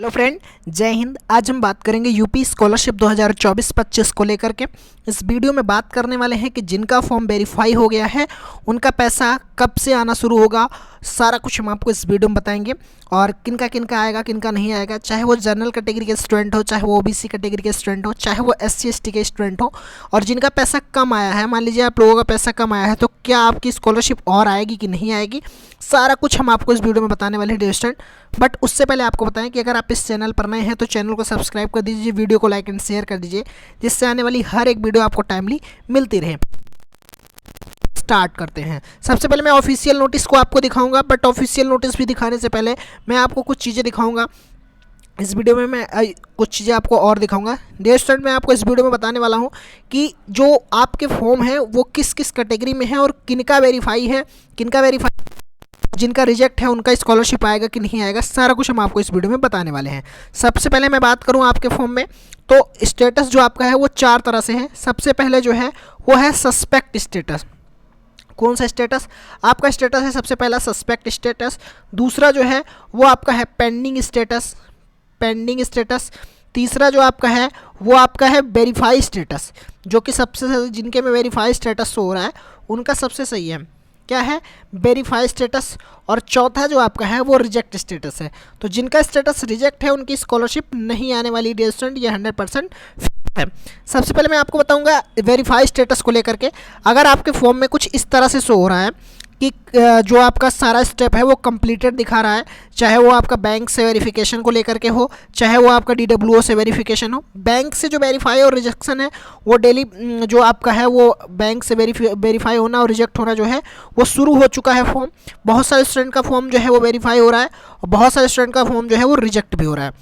Hello friend, जय हिंद। आज हम बात करेंगे यूपी स्कॉलरशिप 2024-25 को लेकर के। इस वीडियो में बात करने वाले हैं कि जिनका फॉर्म वेरीफाई हो गया है उनका पैसा कब से आना शुरू होगा। सारा कुछ हम आपको इस वीडियो में बताएंगे और किनका आएगा किनका नहीं आएगा, चाहे वो जनरल कैटेगरी के स्टूडेंट हो, चाहे वो ओबीसी कैटेगरी के स्टूडेंट हो, चाहे वो SC ST के स्टूडेंट हो। और जिनका पैसा कम आया है, मान लीजिए आप लोगों का पैसा कम आया है, तो क्या आपकी स्कॉलरशिप और आएगी कि नहीं आएगी, सारा कुछ हम आपको इस वीडियो में बताने वाले हैं डियर स्टूडेंट। बट उससे पहले आपको बताएं कि अगर आप इस चैनल पर नए हैं तो चैनल को सब्सक्राइब कर दीजिए, वीडियो को लाइक एंड शेयर कर दीजिए, जिससे आने वाली हर एक वीडियो आपको टाइमली मिलती रहे। स्टार्ट करते हैं। सबसे पहले मैं ऑफिशियल नोटिस को आपको दिखाऊंगा, बट ऑफिशियल नोटिस भी दिखाने से पहले मैं आपको कुछ चीज़ें दिखाऊंगा। इस वीडियो में मैं कुछ चीज़ें आपको और दिखाऊंगा। डियर स्टूडेंट, मैं आपको इस वीडियो में बताने वाला हूं कि जो आपके फॉर्म है वो किस किस कैटेगरी में है और किनका वेरीफाई है, किनका वेरीफाई, जिनका रिजेक्ट है उनका स्कॉलरशिप आएगा कि नहीं आएगा, सारा कुछ हम आपको इस वीडियो में बताने वाले हैं। सबसे पहले मैं बात करूं आपके फॉर्म में, तो स्टेटस जो आपका है वो 4 तरह से है। सबसे पहले जो है वो है सस्पेक्ट स्टेटस। कौन सा स्टेटस? आपका स्टेटस है सबसे पहला सस्पेक्ट स्टेटस। दूसरा जो है वो आपका है पेंडिंग स्टेटस, पेंडिंग स्टेटस। तीसरा जो आपका है वो आपका है वेरीफाई स्टेटस, जो कि सबसे जिनके में वेरीफाई स्टेटस हो रहा है उनका सबसे सही है, क्या है, वेरीफाई स्टेटस। और चौथा जो आपका है वो रिजेक्ट स्टेटस है। तो जिनका स्टेटस रिजेक्ट है उनकी स्कॉलरशिप नहीं आने वाली डियर स्टूडेंट, ये 100% है। सबसे पहले मैं आपको बताऊंगा वेरीफाई स्टेटस को लेकर के। अगर आपके फॉर्म में कुछ इस तरह से शो हो रहा है कि जो आपका सारा स्टेप है वो कंप्लीटेड दिखा रहा है, चाहे वो आपका बैंक से वेरिफिकेशन को लेकर के हो, चाहे वो आपका DWO से वेरिफिकेशन हो। बैंक से जो वेरीफाई और रिजेक्शन है वो डेली जो आपका है वो बैंक से वेरीफाई होना और रिजेक्ट होना जो है वो शुरू हो चुका है फॉर्म। बहुत सारे स्टूडेंट का फॉर्म जो है वो वेरीफाई हो रहा है और बहुत सारे स्टूडेंट का फॉर्म जो है वो रिजेक्ट भी हो रहा है,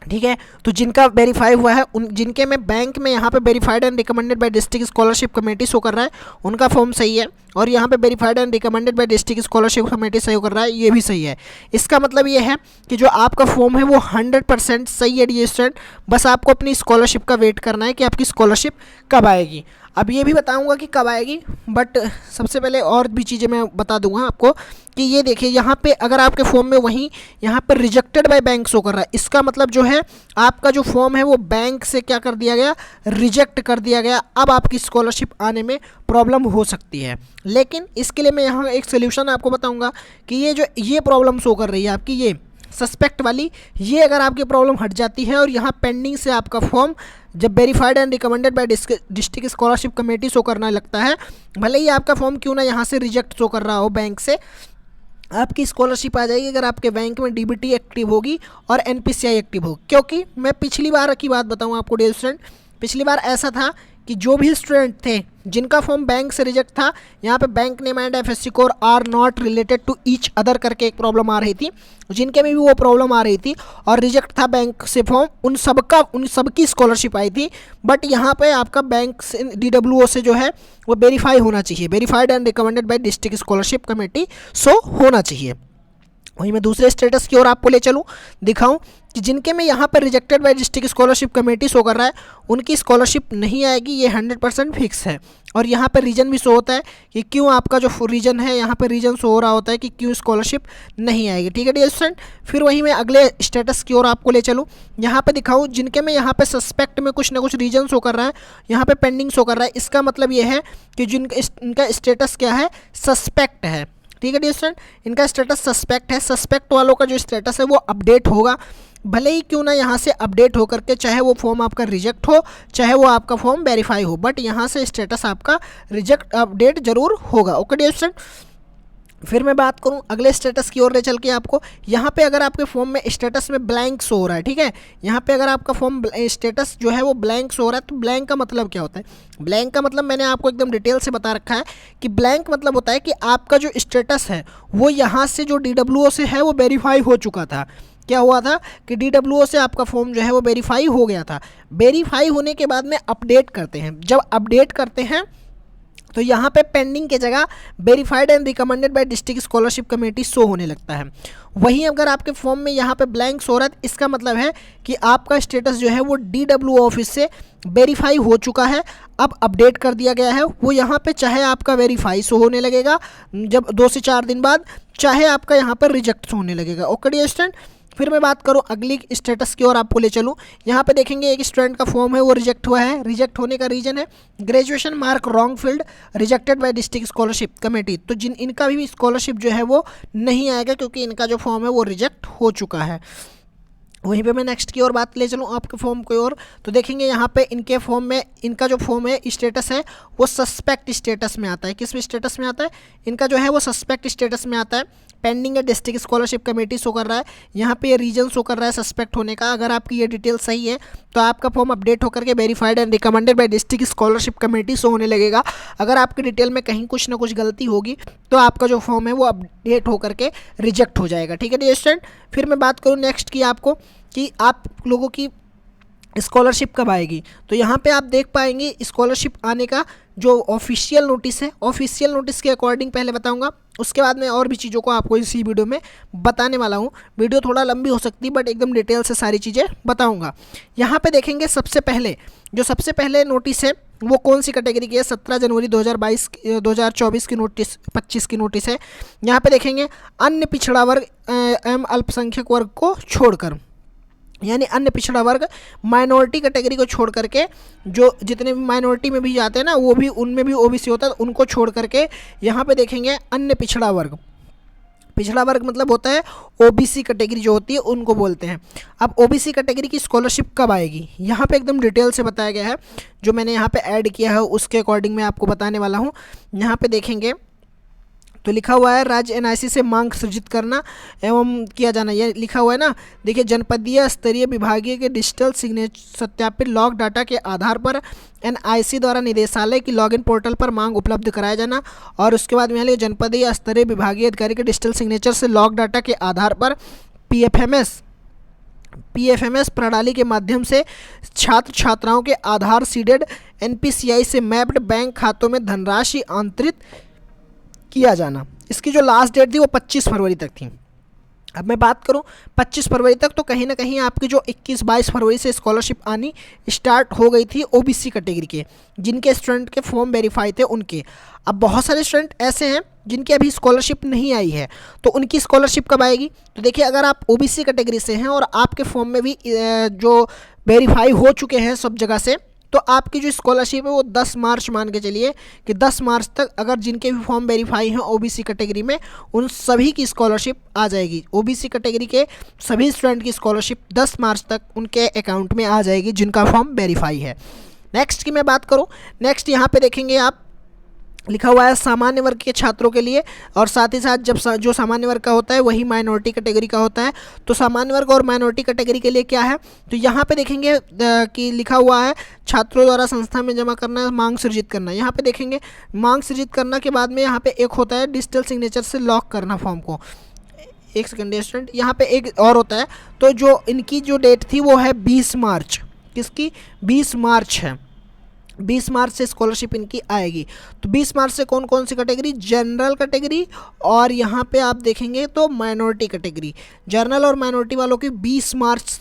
ठीक है। तो जिनका वेरीफाई हुआ है उन जिनके में बैंक में यहाँ पे verified and recommended by district scholarship committee show कर रहा है उनका फॉर्म सही है, और यहाँ पे verified and recommended by district scholarship committee सही कर रहा है, ये भी सही है। इसका मतलब ये है कि जो आपका फॉर्म है वो 100% सही है डियर स्टूडेंट। बस आपको अपनी स्कॉलरशिप का वेट करना है कि आपकी स्कॉलरशिप कब आएगी। अब ये भी बताऊंगा कि कब आएगी, बट सबसे पहले और भी चीज़ें मैं बता दूंगा आपको कि ये देखिए यहाँ पे अगर आपके फॉर्म में वहीं यहाँ पर रिजेक्टेड बाय बैंक शो कर रहा है, इसका मतलब जो है आपका जो फॉर्म है वो बैंक से क्या कर दिया गया, रिजेक्ट कर दिया गया। अब आपकी स्कॉलरशिप आने में प्रॉब्लम हो सकती है, लेकिन इसके लिए मैं यहाँ एक सोल्यूशन आपको बताऊँगा कि ये प्रॉब्लम शो कर रही है आपकी, ये सस्पेक्ट वाली, ये अगर आपकी प्रॉब्लम हट जाती है और यहाँ पेंडिंग से आपका फॉर्म जब verified and recommended by district scholarship committee show करना लगता है, भले ही आपका फॉर्म क्यों ना यहाँ से रिजेक्ट शो कर रहा हो बैंक से, आपकी स्कॉलरशिप आ जाएगी अगर आपके बैंक में DBT एक्टिव होगी और NPCI एक्टिव होगी। क्योंकि मैं पिछली बार की बात बताऊँ आपको डियर स्टूडेंट, पिछली बार ऐसा था कि जो भी स्टूडेंट थे जिनका फॉर्म बैंक से रिजेक्ट था, यहाँ पे bank name and FSC code are not related to each other करके एक प्रॉब्लम आ रही थी, जिनके में भी वो प्रॉब्लम आ रही थी और रिजेक्ट था बैंक से फॉर्म, उन सबकी स्कॉलरशिप आई थी। बट यहाँ पे आपका बैंक से DWO से जो है वो वेरीफाई होना चाहिए, verified and recommended by district scholarship committee show होना चाहिए। वहीं मैं दूसरे स्टेटस की ओर आपको ले चलूँ, दिखाऊं कि जिनके में यहाँ पर rejected by district scholarship committee show कर रहा है उनकी स्कॉलरशिप नहीं आएगी, ये 100% फिक्स है। और यहाँ पर रीज़न भी शो होता है कि क्यों आपका जो रीज़न है, यहाँ पर रीज़न शो हो रहा होता है कि क्यों स्कॉलरशिप नहीं आएगी, ठीक है डियर स्टूडेंट। फिर वहीं मैं अगले स्टेटस की ओर आपको ले चलूँ, यहाँ पर दिखाऊँ जिनके में यहाँ पर सस्पेक्ट में कुछ ना कुछ रीज़न शो कर रहा है, यहाँ पर पेंडिंग शो कर रहा है। इसका मतलब ये है कि इनका स्टेटस क्या है, सस्पेक्ट है, ठीक है डियर स्टूडेंट। इनका स्टेटस सस्पेक्ट है। सस्पेक्ट वालों का जो स्टेटस है वो अपडेट होगा, भले ही क्यों ना यहाँ से अपडेट हो करके, चाहे वो फॉर्म आपका रिजेक्ट हो चाहे वो आपका फॉर्म वेरीफाई हो, बट यहाँ से स्टेटस आपका रिजेक्ट अपडेट जरूर होगा, ओके डियर स्टूडेंट। फिर मैं बात करूं अगले स्टेटस की ओर ले चल के आपको, यहाँ पे अगर आपके फॉर्म में स्टेटस में ब्लैंक शो हो रहा है, ठीक है, यहाँ पे अगर आपका फॉर्म स्टेटस जो है वो ब्लैंक शो हो रहा है, तो ब्लैंक का मतलब क्या होता है? ब्लैंक का मतलब मैंने आपको एकदम डिटेल से बता रखा है कि ब्लैंक मतलब होता है कि आपका जो स्टेटस है वो यहाँ से जो DWO से है वो वेरीफाई हो चुका था। क्या हुआ था कि DWO से आपका फॉर्म जो है वो वेरीफाई हो गया था। वेरीफाई होने के बाद में अपडेट करते हैं, जब अपडेट करते हैं तो यहाँ पे पेंडिंग की जगह verified and recommended by district scholarship committee show होने लगता है। वहीं अगर आपके फॉर्म में यहाँ पे ब्लैंक शो रहा है, इसका मतलब है कि आपका स्टेटस जो है वो DWO ऑफिस से वेरीफाई हो चुका है, अब अपडेट कर दिया गया है। वो यहाँ पे चाहे आपका वेरीफाई शो होने लगेगा जब 2 से 4 दिन बाद, चाहे आपका यहाँ पर रिजेक्ट होने लगेगा, ओके डियर स्टूडेंट। फिर मैं बात करूं अगली स्टेटस की ओर आपको ले चलूं। यहाँ पे देखेंगे एक स्टूडेंट का फॉर्म है वो रिजेक्ट हुआ है। रिजेक्ट होने का रीज़न है graduation mark wrong field rejected by district scholarship committee. तो इनका भी स्कॉलरशिप जो है वो नहीं आएगा क्योंकि इनका जो फॉर्म है वो रिजेक्ट हो चुका है। वहीं पे मैं नेक्स्ट की ओर बात ले चलूँ आपके फॉर्म की ओर, तो देखेंगे यहाँ पे इनके फॉर्म में इनका जो फॉर्म है स्टेटस है वो सस्पेक्ट स्टेटस में आता है। किस स्टेटस में आता है? इनका जो है वो सस्पेक्ट स्टेटस में आता है। पेंडिंग है डिस्ट्रिक्ट स्कॉलरशिप कमेटी शो कर रहा है। यहाँ पे ये रीजन शो कर रहा है सस्पेक्ट होने का। अगर आपकी ये डिटेल सही है तो आपका फॉर्म अपडेट होकर के verified and recommended by district scholarship committee show होने लगेगा। अगर आपकी डिटेल में कहीं कुछ ना कुछ गलती होगी तो आपका जो फॉर्म है वो अपडेट होकर के रिजेक्ट हो जाएगा। ठीक है डियर स्टूडेंट। फिर मैं बात करूँ नेक्स्ट की आपको कि आप लोगों की स्कॉलरशिप कब आएगी। तो यहाँ पे आप देख पाएंगे स्कॉलरशिप आने का जो ऑफिशियल नोटिस है, ऑफिशियल नोटिस के अकॉर्डिंग पहले बताऊंगा, उसके बाद मैं और भी चीज़ों को आपको इसी वीडियो में बताने वाला हूँ। वीडियो थोड़ा लंबी हो सकती है बट एकदम डिटेल से सारी चीज़ें बताऊंगा। यहाँ पे देखेंगे सबसे पहले नोटिस है वो कौन सी कैटेगरी की है? 17 जनवरी 2024 की नोटिस 25 की नोटिस है। यहाँ पे देखेंगे अन्य पिछड़ा वर्ग एवं अल्पसंख्यक वर्ग को छोड़कर, यानी अन्य पिछड़ा वर्ग माइनॉरिटी कैटेगरी को छोड़ करके जो जितने भी माइनॉरिटी में भी जाते हैं ना वो भी उनमें भी ओबीसी होता है, उनको छोड़ करके यहाँ पे देखेंगे अन्य पिछड़ा वर्ग। पिछड़ा वर्ग मतलब होता है ओबीसी कैटेगरी जो होती है उनको बोलते हैं। अब ओबीसी कैटेगरी की स्कॉलरशिप कब आएगी यहाँ पे एकदम डिटेल से बताया गया है। जो मैंने यहाँ पे ऐड किया है उसके अकॉर्डिंग मैं आपको बताने वाला हूँ। यहाँ पे देखेंगे तो लिखा हुआ है राज्य एनआईसी से मांग सृजित करना एवं किया जाना, ये लिखा हुआ है ना। देखिए जनपदीय स्तरीय विभागीय के डिजिटल सिग्नेचर सत्यापित लॉग डाटा के आधार पर एनआईसी द्वारा निदेशालय की लॉगिन पोर्टल पर मांग उपलब्ध कराया जाना। और उसके बाद में जनपदीय स्तरीय विभागीय अधिकारी के डिजिटल सिग्नेचर से लॉग डाटा के आधार पर पीएफएमएस प्रणाली के माध्यम से छात्र छात्राओं के आधार सीडेड एनपीसीआई से मैप्ड बैंक खातों में धनराशि आंतरित किया जाना। इसकी जो लास्ट डेट थी वो 25 फरवरी तक थी। अब मैं बात करूं 25 फरवरी तक, तो कहीं ना कहीं आपकी जो 21-22 फरवरी से स्कॉलरशिप आनी स्टार्ट हो गई थी ओबीसी कैटेगरी के, जिनके स्टूडेंट के फॉर्म वेरीफाई थे उनके। अब बहुत सारे स्टूडेंट ऐसे हैं जिनकी अभी स्कॉलरशिप नहीं आई है, तो उनकी स्कॉलरशिप कब आएगी? तो देखिए अगर आप ओबीसी कैटेगरी से हैं और आपके फॉर्म में भी जो वेरीफाई हो चुके हैं सब जगह से, तो आपकी जो स्कॉलरशिप है वो 10 मार्च मान के चलिए कि 10 मार्च तक अगर जिनके भी फॉर्म वेरीफाई हैं ओबीसी कैटेगरी में उन सभी की स्कॉलरशिप आ जाएगी। ओबीसी कैटेगरी के सभी स्टूडेंट की स्कॉलरशिप 10 मार्च तक उनके अकाउंट में आ जाएगी जिनका फॉर्म वेरीफाई है। नेक्स्ट की मैं बात करूँ, नेक्स्ट यहाँ पे देखेंगे आप लिखा हुआ है सामान्य वर्ग के छात्रों के लिए, और साथ ही साथ जब जो सामान्य वर्ग का होता है वही माइनॉरिटी कैटेगरी का होता है। तो सामान्य वर्ग और माइनॉरिटी कैटेगरी के लिए क्या है, तो यहाँ पे देखेंगे कि लिखा हुआ है छात्रों द्वारा संस्था में जमा करना मांग सृजित करना। यहाँ पे देखेंगे मांग सृजित करना के बाद में यहाँ पे एक होता है डिजिटल सिग्नेचर से लॉक करना फॉर्म को। एक सेकेंड स्टूडेंट, यहाँ पे एक और होता है। तो जो इनकी जो डेट थी वो है 20 मार्च, किसकी? 20 मार्च है। 20 मार्च से स्कॉलरशिप इनकी आएगी। तो 20 मार्च से कौन कौन सी कैटेगरी? जनरल कैटेगरी और यहाँ पे आप देखेंगे तो माइनॉरिटी कैटेगरी। जनरल और माइनॉरिटी वालों की 20 मार्च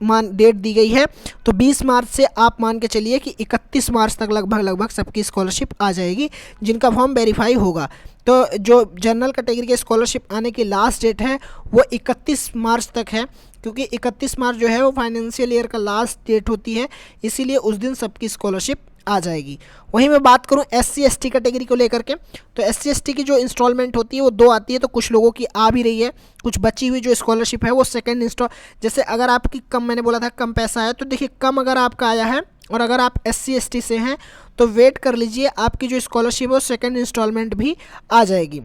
डेट दी गई है। तो 20 मार्च से आप मान के चलिए कि 31 मार्च तक लगभग सबकी स्कॉलरशिप आ जाएगी जिनका फॉर्म वेरीफाई होगा। तो जो जनरल कैटेगरी के स्कॉलरशिप आने की लास्ट डेट है वो 31 मार्च तक है, क्योंकि 31 मार्च जो है वो फाइनेंशियल ईयर का लास्ट डेट होती है, इसीलिए उस दिन सबकी स्कॉलरशिप आ जाएगी। वहीं मैं बात करूं SC/ST कैटेगरी को लेकर के, तो SC/ST की जो इंस्टॉलमेंट होती है वो 2 आती है। तो कुछ लोगों की आ भी रही है, कुछ बची हुई जो स्कॉलरशिप है वो सेकंड इंस्टॉल, जैसे अगर आपकी कम, मैंने बोला था कम पैसा है, तो देखिए कम अगर आपका आया है और अगर आप SC/ST से हैं तो वेट कर लीजिए, आपकी जो स्कॉलरशिप है वो सेकेंड इंस्टॉलमेंट भी आ जाएगी।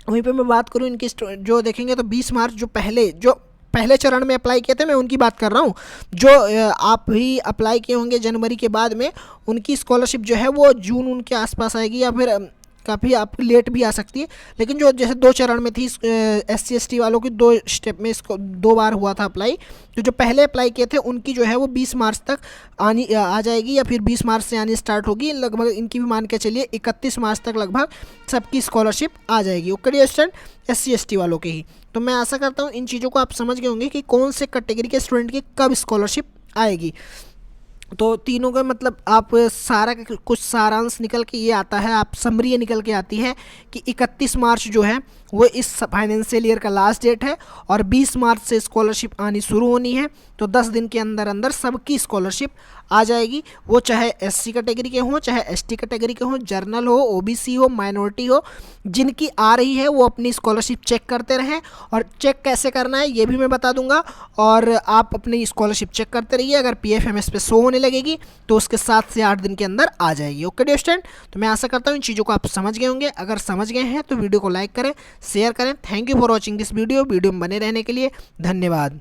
वहीं पर मैं बात करूँ इनकी जो देखेंगे तो 20 मार्च जो पहले चरण में अप्लाई किए थे, मैं उनकी बात कर रहा हूँ। जो आप भी अप्लाई किए होंगे जनवरी के बाद में, उनकी स्कॉलरशिप जो है वो जून उनके आसपास आएगी, या फिर काफ़ी आप लेट भी आ सकती है। लेकिन जो जैसे 2 चरण में थी SC/ST वालों की 2 स्टेप में इसको 2 बार हुआ था अप्लाई, तो जो पहले अप्लाई किए थे उनकी जो है वो 20 मार्च तक आ जाएगी, या फिर 20 मार्च से आनी स्टार्ट होगी। लगभग इनकी भी मान के चलिए 31 मार्च तक लगभग सबकी स्कॉलरशिप आ जाएगी। ओके स्टूडेंट, SC/ST वालों के ही। तो मैं आशा करता हूँ इन चीज़ों को आप समझ गए होंगे कि कौन से कैटेगरी के स्टूडेंट की कब स्कॉलरशिप आएगी। तो तीनों का मतलब आप सारा कुछ सारांश निकल के ये आता है, आप समरी निकल के आती है कि 31 मार्च जो है वो इस फाइनेंशियल ईयर का लास्ट डेट है और 20 मार्च से स्कॉलरशिप आनी शुरू होनी है। तो 10 दिन के अंदर अंदर सबकी स्कॉलरशिप आ जाएगी, वो चाहे एससी कैटेगरी के हों, चाहे एसटी कैटेगरी के हों, जर्नल हो, ओबीसी हो, माइनॉरिटी हो, जिनकी आ रही है वो अपनी स्कॉलरशिप चेक करते रहें। और चेक कैसे करना है ये भी मैं बता दूंगा, और आप अपनी स्कॉलरशिप चेक करते रहिए। अगर पीएफएमएस पे शो होने लगेगी तो उसके 7 से 8 दिन के अंदर आ जाएगी। ओके डियर स्टूडेंट, तो मैं आशा करता हूँ इन चीज़ों को आप समझ गए होंगे। अगर समझ गए हैं तो वीडियो को लाइक करें, शेयर करें। Thank you for watching this video में बने रहने के लिए धन्यवाद।